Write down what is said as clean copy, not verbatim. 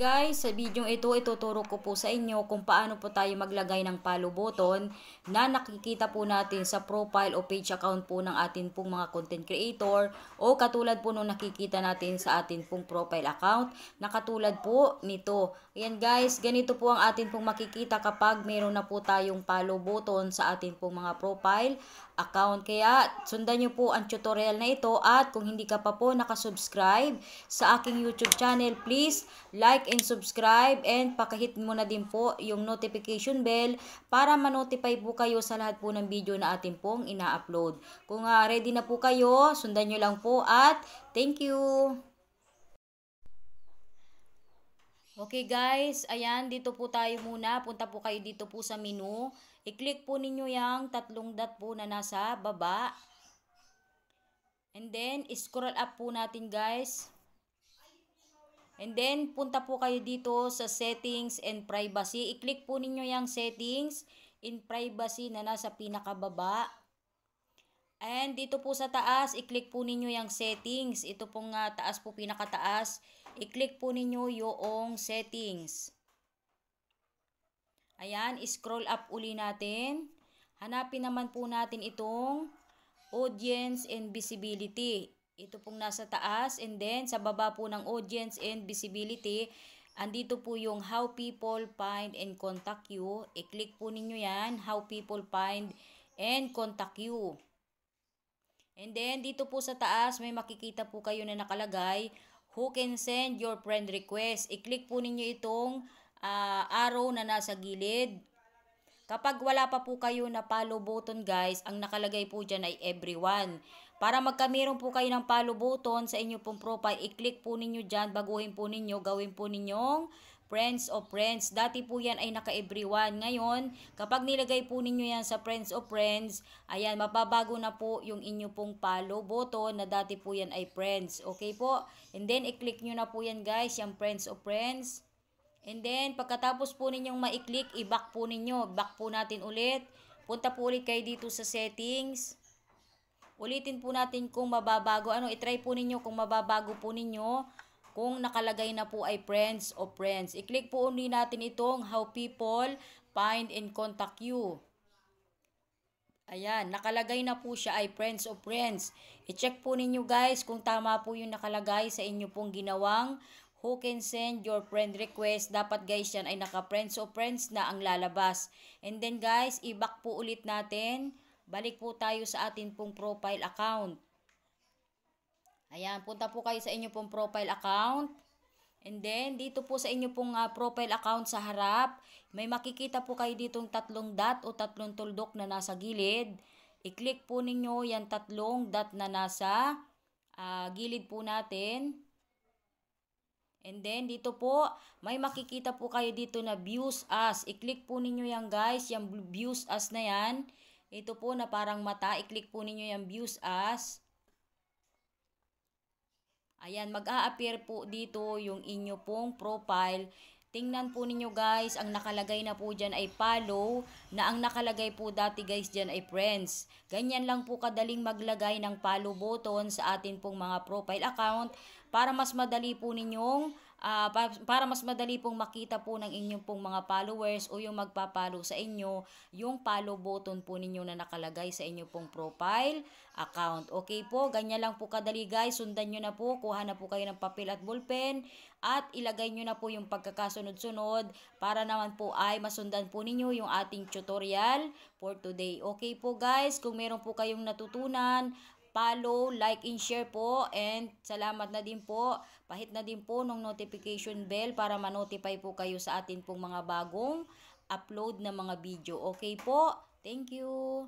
Guys, sa video ito, ituturo ko po sa inyo kung paano po tayo maglagay ng follow button na nakikita po natin sa profile o page account po ng atin pong mga content creator o katulad po nung nakikita natin sa atin pong profile account na katulad po nito. Ayan guys, ganito po ang atin pong makikita kapag meron na po tayong follow button sa atin pong mga profile account. Kaya sundan nyo po ang tutorial na ito at kung hindi ka pa po nakasubscribe sa aking YouTube channel, please like and subscribe and pakihit mo na din po yung notification bell para ma-notify po kayo sa lahat po ng video na atin pong ina-upload. Kung ready na po kayo, sundan nyo lang po at thank you! Okay guys, ayan, dito po tayo muna. Punta po kayo dito po sa menu. I-click po ninyo yung tatlong dot po na nasa baba. And then, scroll up po natin guys. And then, punta po kayo dito sa settings and privacy. I-click po ninyo yung settings and privacy na nasa pinakababa. And dito po sa taas, i-click po ninyo yung settings. Ito pong taas po, pinakataas. I-click po ninyo yung settings. Ayan, scroll up uli natin. Hanapin naman po natin itong audience and visibility. Ito pong nasa taas. And then, sa baba po ng audience and visibility, andito po yung how people find and contact you. I-click po ninyo yan, how people find and contact you. And then, dito po sa taas, may makikita po kayo na nakalagay, who can send your friend request. I-click po ninyo itong arrow na nasa gilid. Kapag wala pa po kayo na follow button guys, ang nakalagay po dyan ay everyone. Para magkameron po kayo ng follow button sa inyo pong profile, i-click po ninyo dyan, baguhin po ninyo, gawin po ninyong friends of friends. Dati po yan ay naka-everyone. Ngayon, kapag nilagay po ninyo yan sa friends of friends, ayan, mababago na po yung inyo pong follow button na dati po yan ay friends. Okay po? And then, i-click nyo na po yan guys, yung friends of friends. And then, pagkatapos po ninyong ma-click, i-back po ninyo. Back po natin ulit. Punta po ulit kayo dito sa settings. Ulitin po natin kung mababago. I-try po ninyo kung mababago po ninyo. Kung nakalagay na po ay friends of friends. I-click po ulit natin itong how people find and contact you. Ayan, nakalagay na po siya ay friends of friends. I-check po ninyo guys kung tama po yung nakalagay sa inyo pong ginawang who can send your friend request. Dapat guys yan ay naka friends of friends na ang lalabas. And then guys, i-back po ulit natin. Balik po tayo sa atin pong profile account. Ayan, punta po kayo sa inyo pong profile account. And then, dito po sa inyo pong profile account sa harap, may makikita po kayo ditong tatlong dot o tatlong tuldok na nasa gilid. I-click po ninyo yan tatlong dot na nasa gilid po natin. And then, dito po, may makikita po kayo dito na views as. I-click po ninyo yan guys, yung views as na yan. Ito po na parang mata, i-click po ninyo yung views as. Ayan, mag-a-appear po dito yung inyo pong profile. Tingnan po ninyo guys, ang nakalagay na po dyan ay follow, na ang nakalagay po dati guys dyan ay friends. Ganyan lang po kadaling maglagay ng follow button sa atin pong mga profile account para mas madali po ninyong para mas madali pong makita po ng inyong pong mga followers o yung magpa-follow sa inyo, yung follow button po ninyo na nakalagay sa inyo pong profile account. Okay po, ganyan lang po kadali guys. Sundan nyo na po, kuha na po kayo ng papel at ballpen at ilagay nyo na po yung pagkakasunod-sunod para naman po ay masundan po ninyo yung ating tutorial for today. Okay po guys, kung meron po kayong natutunan, follow, like, and share po. And salamat na din po. Pahit na din po ng notification bell para ma-notify po kayo sa atin pong mga bagong upload na mga video. Okay po? Thank you.